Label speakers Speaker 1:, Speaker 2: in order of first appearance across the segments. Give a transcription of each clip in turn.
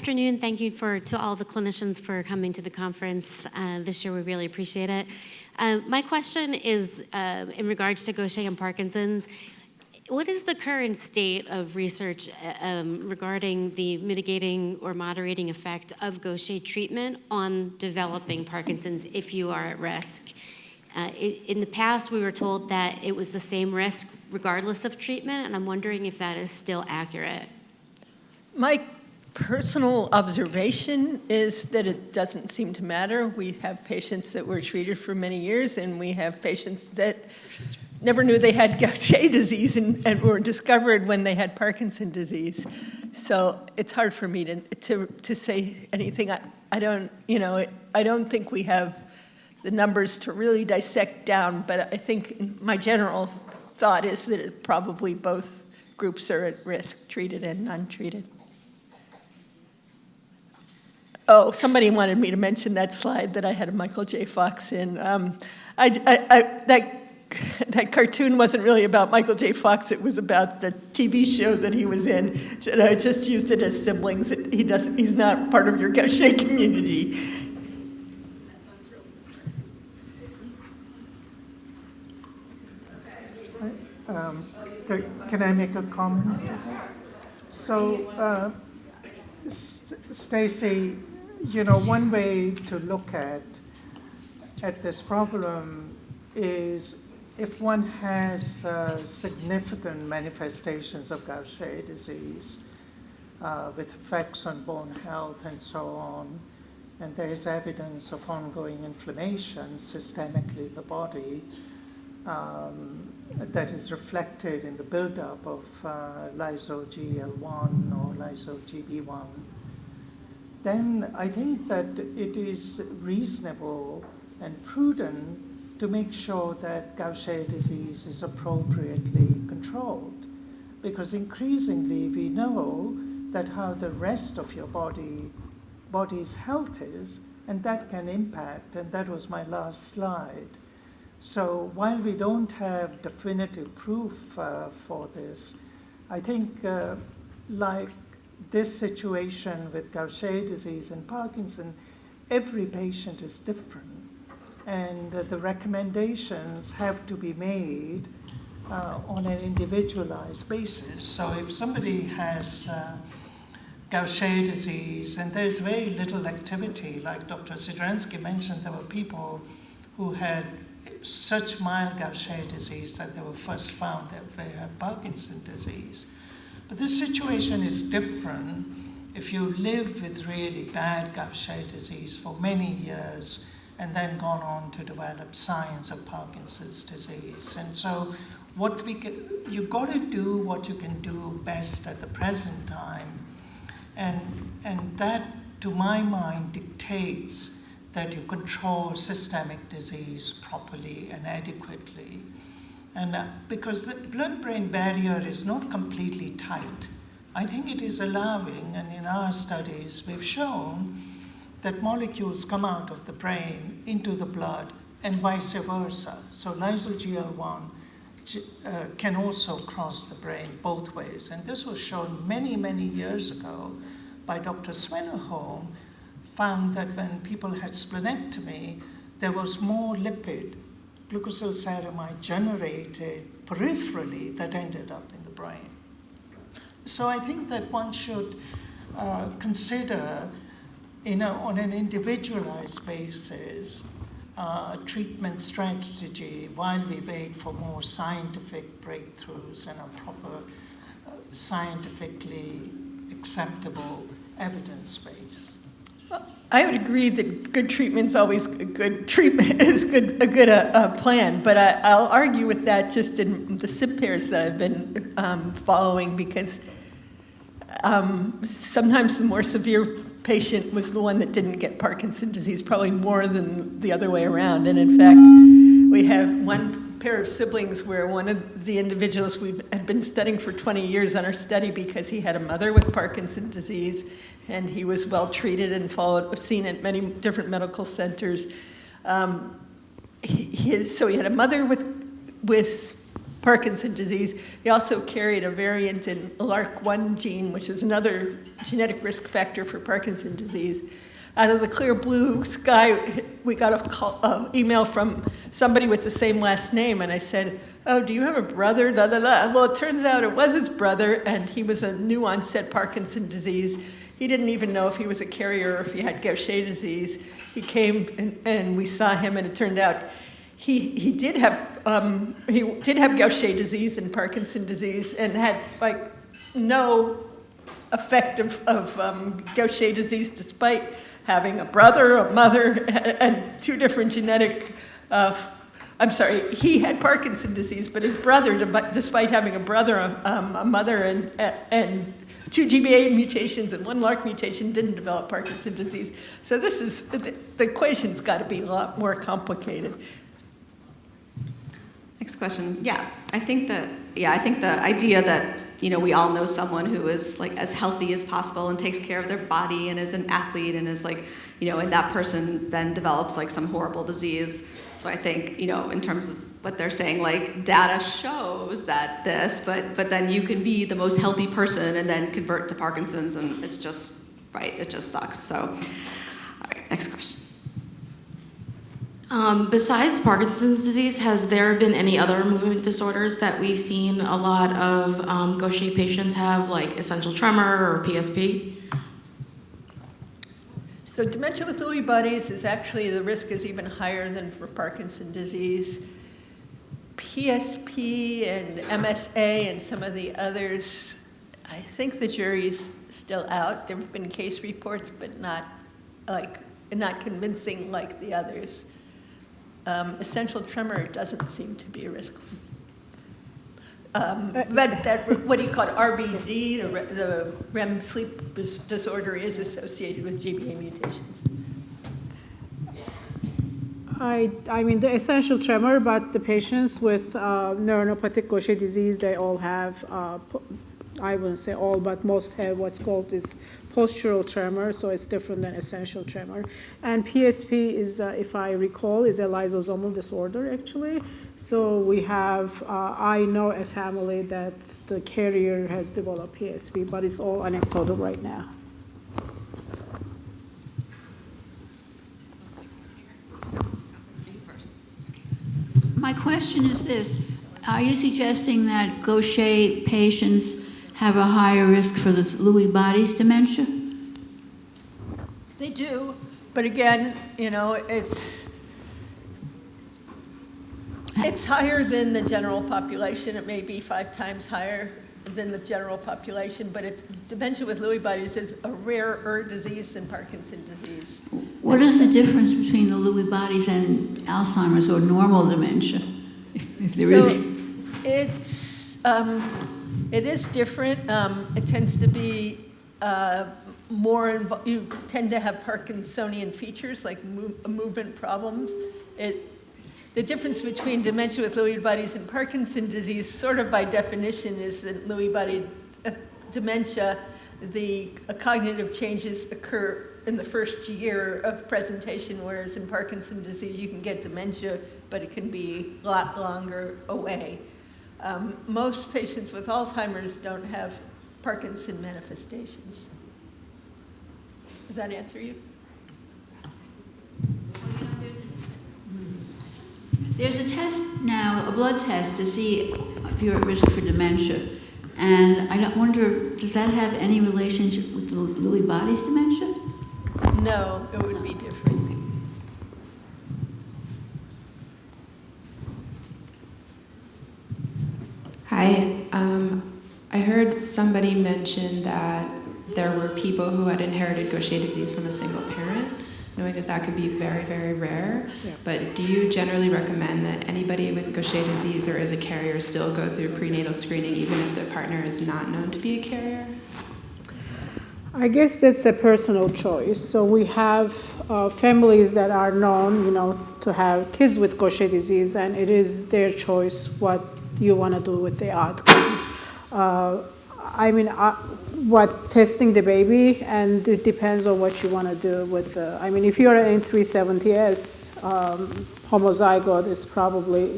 Speaker 1: afternoon. Thank you to all the clinicians for coming to the conference this year. We really appreciate it. My question is in regards to Gaucher and Parkinson's. What is the current state of research regarding the mitigating or moderating effect of Gaucher treatment on developing Parkinson's if you are at risk? In the past, we were told that it was the same risk regardless of treatment, and I'm wondering if that is still accurate.
Speaker 2: My personal observation is that it doesn't seem to matter. We have patients that were treated for many years, and we have patients that never knew they had Gaucher disease and were discovered when they had Parkinson's disease. So it's hard for me to say anything. I don't think we have the numbers to really dissect down, but I think my general thought is that probably both groups are at risk, treated and untreated. Oh, somebody wanted me to mention that slide that I had of Michael J. Fox in. That cartoon wasn't really about Michael J. Fox. It was about the TV show that he was in. And I just used it as siblings. He's not part of your Gaucher community.
Speaker 3: Can I make a comment? So, Stacy, one way to look at this problem is if one has significant manifestations of Gaucher disease with effects on bone health and so on, and there is evidence of ongoing inflammation systemically in the body that is reflected in the buildup of lyso-Gl1 or lyso-Gb1, then I think that it is reasonable and prudent to make sure that Gaucher disease is appropriately controlled. Because increasingly we know that how the rest of your body's health is, and that can impact, and that was my last slide. So while we don't have definitive proof for this, I think like this situation with Gaucher disease and Parkinson, every patient is different. And the recommendations have to be made on an individualized basis. So if somebody has Gaucher disease and there's very little activity, like Dr. Sidransky mentioned, there were people who had such mild Gaucher disease that they were first found that they had Parkinson's disease. But this situation is different if you lived with really bad Gaucher disease for many years and then gone on to develop signs of Parkinson's disease. And so you've got to do what you can do best at the present time. And that, to my mind, dictates that you control systemic disease properly and adequately. And because the blood-brain barrier is not completely tight, I think it is allowing, and in our studies we've shown that molecules come out of the brain into the blood and vice versa. So lyso-Gl1 can also cross the brain both ways. And this was shown many, many years ago by Dr. Svennerholm, found that when people had splenectomy, there was more lipid, glucosylceramide generated peripherally that ended up in the brain. So I think that one should consider on an individualized basis, treatment strategy while we wait for more scientific breakthroughs and a proper scientifically acceptable evidence base.
Speaker 2: Well, I would agree that good treatment's always a good treatment is a good plan, but I'll argue with that just in the SIP pairs that I've been following, because sometimes the more severe patient was the one that didn't get Parkinson's disease, probably more than the other way around. And in fact, we have one pair of siblings where one of the individuals we had been studying for 20 years on our study because he had a mother with Parkinson's disease, and he was well treated and seen at many different medical centers. So he had a mother with Parkinson's disease. He also carried a variant in LRRK1 gene, which is another genetic risk factor for Parkinson's disease. Out of the clear blue sky, we got an email from somebody with the same last name, and I said, "Oh, do you have a brother?" Da, da, da. Well, it turns out it was his brother, and he was a new onset Parkinson's disease. He didn't even know if he was a carrier or if he had Gaucher disease. He came and we saw him, and it turned out he did have Gaucher disease and Parkinson's disease, and had like no effect of Gaucher disease, despite having a brother, a mother, and two different genetic. I'm sorry, he had Parkinson's disease, but his brother, despite having a brother, a mother, and two GBA mutations and one LRRK mutation, didn't develop Parkinson's disease. So this is, the equation's got to be a lot more complicated.
Speaker 4: Next question. I think the idea that, we all know someone who is like as healthy as possible and takes care of their body and is an athlete and is like, and that person then develops like some horrible disease. So I think, in terms of what they're saying, like data shows that this, but then you can be the most healthy person and then convert to Parkinson's, and it's just, right, it just sucks. So, all right, next question.
Speaker 5: Besides Parkinson's disease, has there been any other movement disorders that we've seen a lot of Gaucher patients have, like essential tremor or PSP?
Speaker 2: So dementia with Lewy bodies is actually, the risk is even higher than for Parkinson's disease. PSP and MSA and some of the others, I think the jury's still out. There have been case reports, but not convincing like the others. Essential tremor doesn't seem to be a risk. But what do you call it, RBD, the REM sleep disorder, is associated with GBA mutations.
Speaker 6: I mean, the essential tremor, but the patients with neuronopathic Gaucher disease, they all have, I wouldn't say all, but most have what's called is postural tremor, so it's different than essential tremor. And PSP is, if I recall, is a lysosomal disorder, actually. So we have, I know a family that the carrier has developed PSP, but it's all anecdotal right now.
Speaker 7: My question is this. Are you suggesting that Gaucher patients have a higher risk for this Lewy bodies dementia?
Speaker 2: They do, but again, it's higher than the general population. It may be 5 times higher than the general population, but dementia with Lewy bodies is a rarer disease than Parkinson's disease.
Speaker 7: What is the difference between the Lewy bodies and Alzheimer's or normal dementia, if there is?
Speaker 2: It is different. It tends to be you tend to have Parkinsonian features like movement problems. The difference between dementia with Lewy bodies and Parkinson's disease, sort of by definition, is that Lewy body dementia, the cognitive changes occur in the first year of presentation, whereas in Parkinson's disease you can get dementia, but it can be a lot longer away. Most patients with Alzheimer's don't have Parkinson manifestations. Does that answer you?
Speaker 7: There's a test now, a blood test, to see if you're at risk for dementia. And I wonder, does that have any relationship with the Lewy bodies dementia?
Speaker 2: No, it would be different.
Speaker 8: Hi, I heard somebody mention that there were people who had inherited Gaucher disease from a single parent, knowing that that could be very, very rare. Yeah. But do you generally recommend that anybody with Gaucher disease or is a carrier still go through prenatal screening even if their partner is not known to be a carrier?
Speaker 6: I guess that's a personal choice. So we have families that are known, to have kids with Gaucher disease, and it is their choice what you want to do with the outcome. What testing the baby, and it depends on what you want to do with. If you're an N370S homozygote, it's probably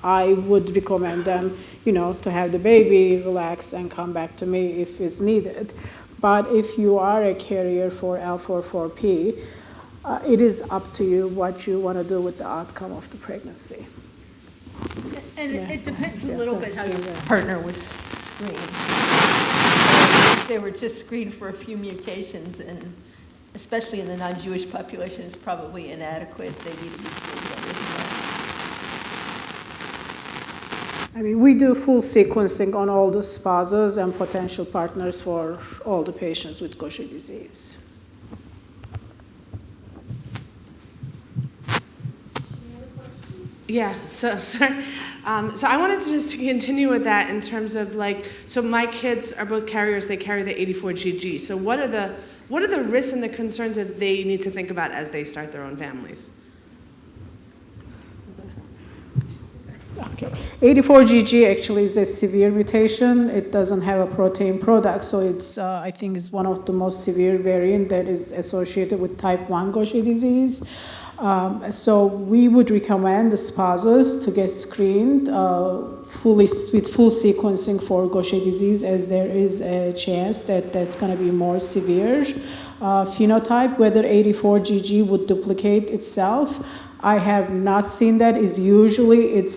Speaker 6: I would recommend them, to have the baby, relax, and come back to me if it's needed. But if you are a carrier for L44P, it is up to you what you want to do with the outcome of the pregnancy.
Speaker 2: And
Speaker 6: Yeah.
Speaker 2: it depends a little bit how your
Speaker 6: Yeah.
Speaker 2: partner was screened. If they were just screened for a few mutations, and especially in the non-Jewish population, it's probably inadequate. They need to be screened better than that.
Speaker 6: I mean, we do full sequencing on all the spouses and potential partners for all the patients with Gaucher disease.
Speaker 9: Yeah, so I wanted to just continue with that in terms of so my kids are both carriers, they carry the 84GG. So what are the risks and the concerns that they need to think about as they start their own families?
Speaker 6: Okay, 84GG actually is a severe mutation. It doesn't have a protein product, so it's I think it's one of the most severe variant that is associated with type 1 Gaucher disease. So we would recommend the spouses to get screened with full sequencing for Gaucher disease, as there is a chance that that's going to be more severe phenotype. Whether 84GG would duplicate itself, I have not seen that. It's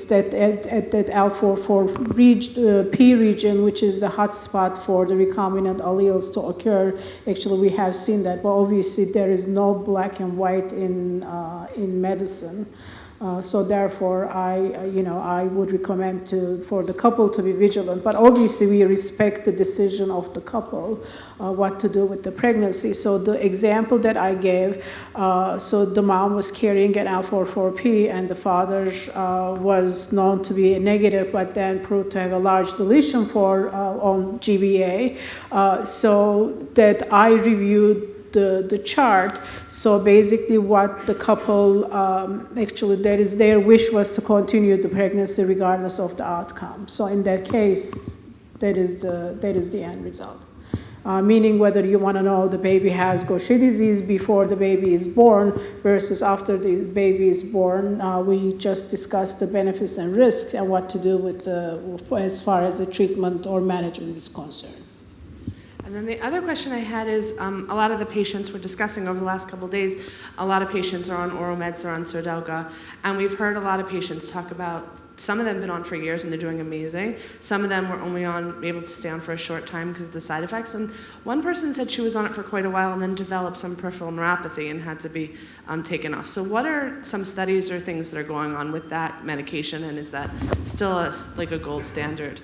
Speaker 6: that at that L44P region, which is the hot spot for the recombinant alleles to occur. Actually, we have seen that, but obviously there is no black and white in medicine. So therefore, I would recommend for the couple to be vigilant. But obviously, we respect the decision of the couple what to do with the pregnancy. So the example that I gave, so the mom was carrying an L44P, and the father was known to be negative, but then proved to have a large deletion on GBA. So that I reviewed the chart. So basically what the couple, actually their wish was to continue the pregnancy regardless of the outcome. So in that case, that is the end result. Meaning whether you want to know the baby has Gaucher disease before the baby is born versus after the baby is born, we just discussed the benefits and risks and what to do with as far as the treatment or management is concerned.
Speaker 9: And then the other question I had is, a lot of the patients we're discussing over the last couple of days, a lot of patients are on oral meds, they're on Sirdelga, and we've heard a lot of patients talk about, some of them have been on for years and they're doing amazing. Some of them were only able to stay on for a short time because of the side effects. And one person said she was on it for quite a while and then developed some peripheral neuropathy and had to be taken off. So what are some studies or things that are going on with that medication, and is that still a gold standard?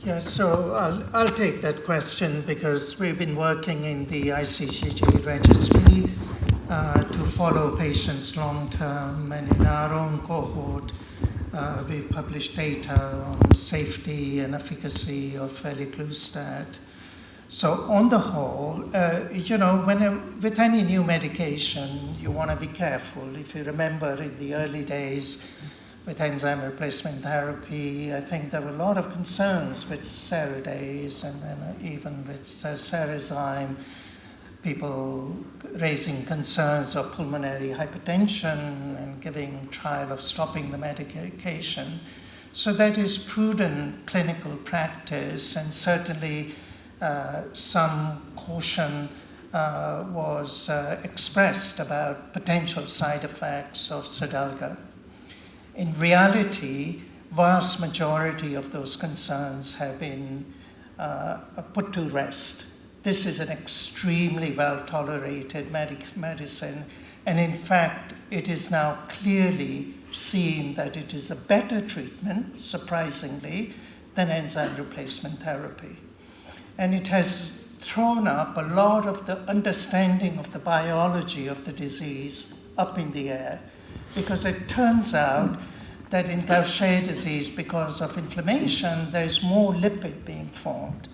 Speaker 3: Yeah, so I'll take that question because we've been working in the ICGG registry to follow patients long-term, and in our own cohort, we published data on safety and efficacy of veliclustat. So on the whole, with any new medication, you want to be careful. If you remember in the early days, with enzyme replacement therapy, I think there were a lot of concerns with Ceridase and then even with Cerezyme, people raising concerns of pulmonary hypertension and giving trial of stopping the medication. So that is prudent clinical practice, and certainly some caution was expressed about potential side effects of Sirdelga. In reality, vast majority of those concerns have been put to rest. This is an extremely well-tolerated medicine, and in fact, it is now clearly seen that it is a better treatment, surprisingly, than enzyme replacement therapy. And it has thrown up a lot of the understanding of the biology of the disease up in the air, because it turns out that in Gaucher disease, because of inflammation, there's more lipid being formed.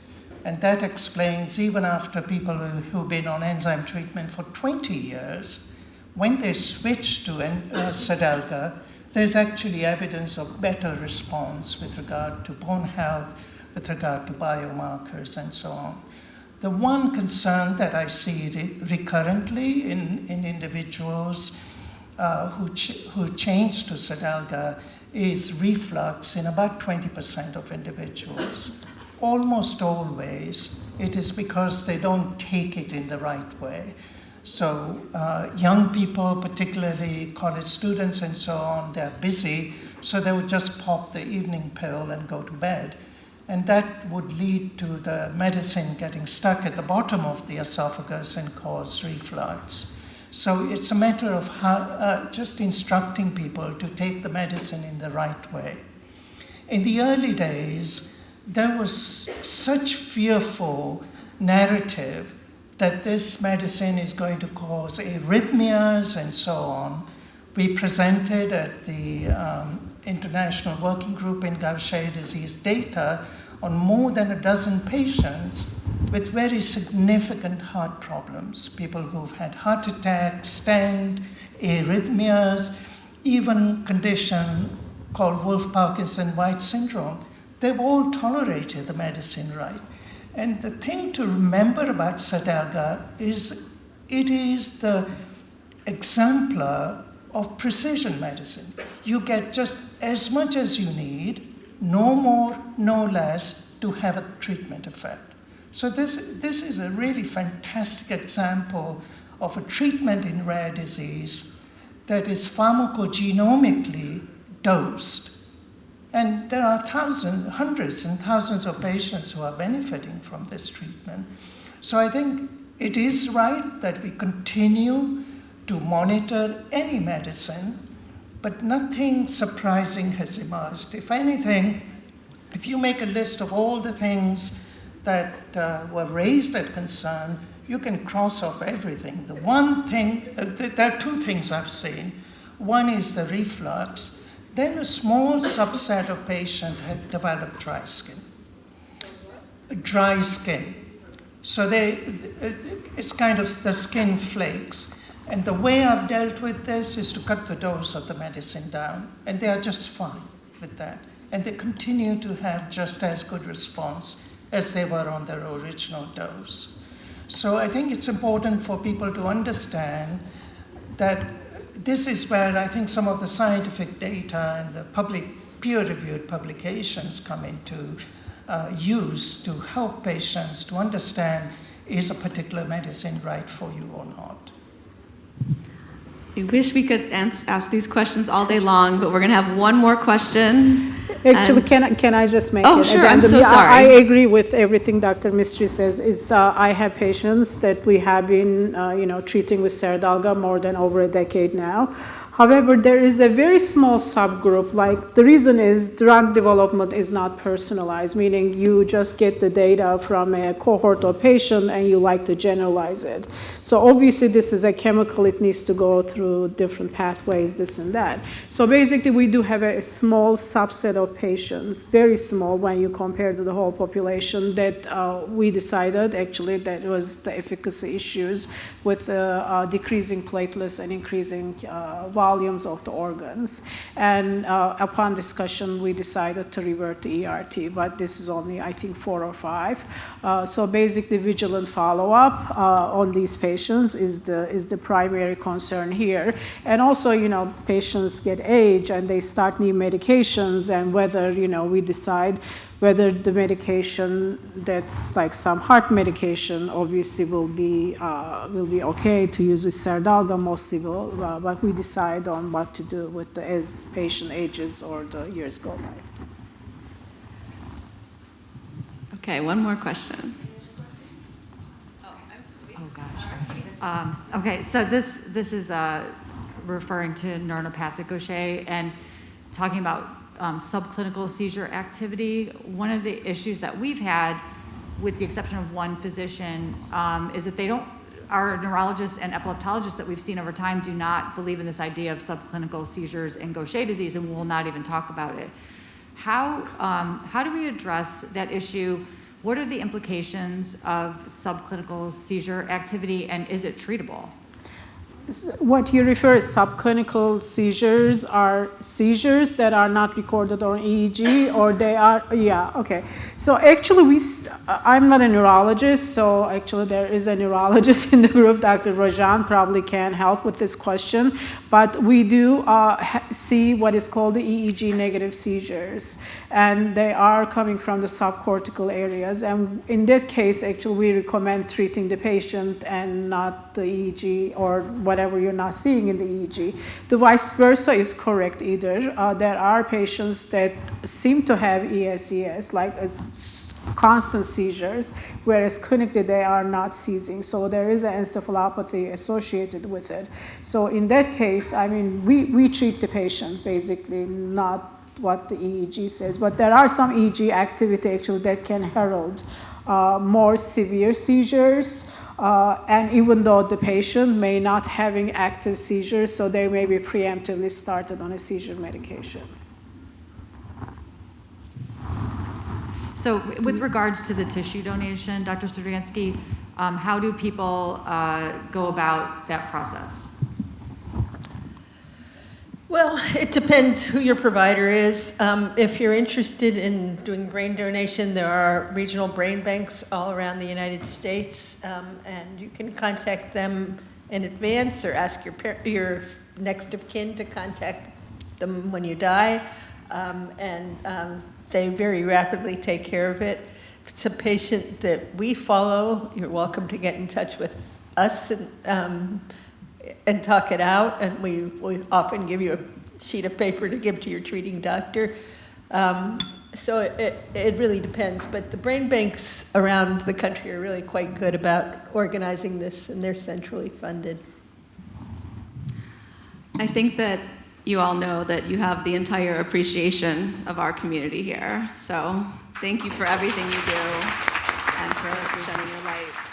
Speaker 3: And that explains, even after people who've been on enzyme treatment for 20 years, when they switch to Sirdelga, there's actually evidence of better response with regard to bone health, with regard to biomarkers, and so on. The one concern that I see recurrently in individuals who changed to Xarelto is reflux in about 20% of individuals. Almost always, it is because they don't take it in the right way. So young people, particularly college students and so on, they're busy, so they would just pop the evening pill and go to bed. And that would lead to the medicine getting stuck at the bottom of the esophagus and cause reflux. So it's a matter of just instructing people to take the medicine in the right way. In the early days, there was such fearful narrative that this medicine is going to cause arrhythmias and so on. We presented at the International Working Group in Gaucher disease data on more than a dozen patients with very significant heart problems, people who've had heart attacks, stent, arrhythmias, even condition called Wolff-Parkinson-White syndrome. They've all tolerated the medicine right. And the thing to remember about Xarelto is it is the exemplar of precision medicine. You get just as much as you need, no more, no less, to have a treatment effect. So this is a really fantastic example of a treatment in rare disease that is pharmacogenomically dosed. And there are hundreds and thousands of patients who are benefiting from this treatment. So I think it is right that we continue to monitor any medicine, but nothing surprising has emerged. If anything, if you make a list of all the things that were raised as concern, you can cross off everything. The one thing, there are two things I've seen. One is the reflux. Then a small subset of patients had developed dry skin. So it's kind of the skin flakes. And the way I've dealt with this is to cut the dose of the medicine down. And they are just fine with that. And they continue to have just as good response as they were on their original dose. So I think it's important for people to understand that this is where I think some of the scientific data and the public peer-reviewed publications come into use to help patients to understand, is a particular medicine right for you or not?
Speaker 4: I wish we could ask these questions all day long, but we're going to have one more question.
Speaker 6: Actually, can I just make it?
Speaker 4: Oh, sure. I'm so sorry.
Speaker 6: I agree with everything Dr. Mistry says. It's I have patients that we have been, treating with Xarelto more than over a decade now. However, there is a very small subgroup. Like, the reason is drug development is not personalized, meaning you just get the data from a cohort of patient and you like to generalize it. So obviously this is a chemical, it needs to go through different pathways, this and that. So basically we do have a small subset of patients, very small when you compare to the whole population, that we decided actually that it was the efficacy issues with decreasing platelets and increasing volumes of the organs. And upon discussion, we decided to revert to ERT, but this is only, I think, 4 or 5. So basically, vigilant follow-up on these patients is the primary concern here. And also, patients get age and they start new medications, and whether, we decide whether the medication that's like some heart medication obviously will be okay to use with Xarelto, mostly will, but we decide on what to do with as patient ages or the years go by.
Speaker 4: Okay, one more question.
Speaker 10: Oh gosh. Okay, so this is referring to neuronopathic Gaucher and talking about subclinical seizure activity. One of the issues that we've had, with the exception of one physician, is that our neurologists and epileptologists that we've seen over time do not believe in this idea of subclinical seizures in Gaucher disease and will not even talk about it. How do we address that issue? What are the implications of subclinical seizure activity, and is it treatable?
Speaker 6: what you refer as subclinical seizures are seizures that are not recorded on EEG, or they are, yeah, okay. So actually I'm not a neurologist, so actually there is a neurologist in the group, Dr. Rajan probably can help with this question, but we do see what is called the EEG negative seizures, and they are coming from the subcortical areas, and in that case, actually we recommend treating the patient and not the EEG or whatever you're not seeing in the EEG. The vice versa is correct either. There are patients that seem to have ESES, like constant seizures, whereas clinically they are not seizing. So there is an encephalopathy associated with it. So in that case, I mean, we treat the patient basically, not what the EEG says. But there are some EEG activity actually that can herald more severe seizures. And even though the patient may not having active seizures, so they may be preemptively started on a seizure medication.
Speaker 10: So with regards to the tissue donation, Dr. Sidransky, how do people go about that process?
Speaker 2: Well, it depends who your provider is. If you're interested in doing brain donation, there are regional brain banks all around the United States, and you can contact them in advance or ask your next of kin to contact them when you die, and they very rapidly take care of it. If it's a patient that we follow, you're welcome to get in touch with us and talk it out, and we often give you a sheet of paper to give to your treating doctor. So it really depends, but the brain banks around the country are really quite good about organizing this, and they're centrally funded.
Speaker 4: I think that you all know that you have the entire appreciation of our community here. So thank you for everything you do and for shedding your light.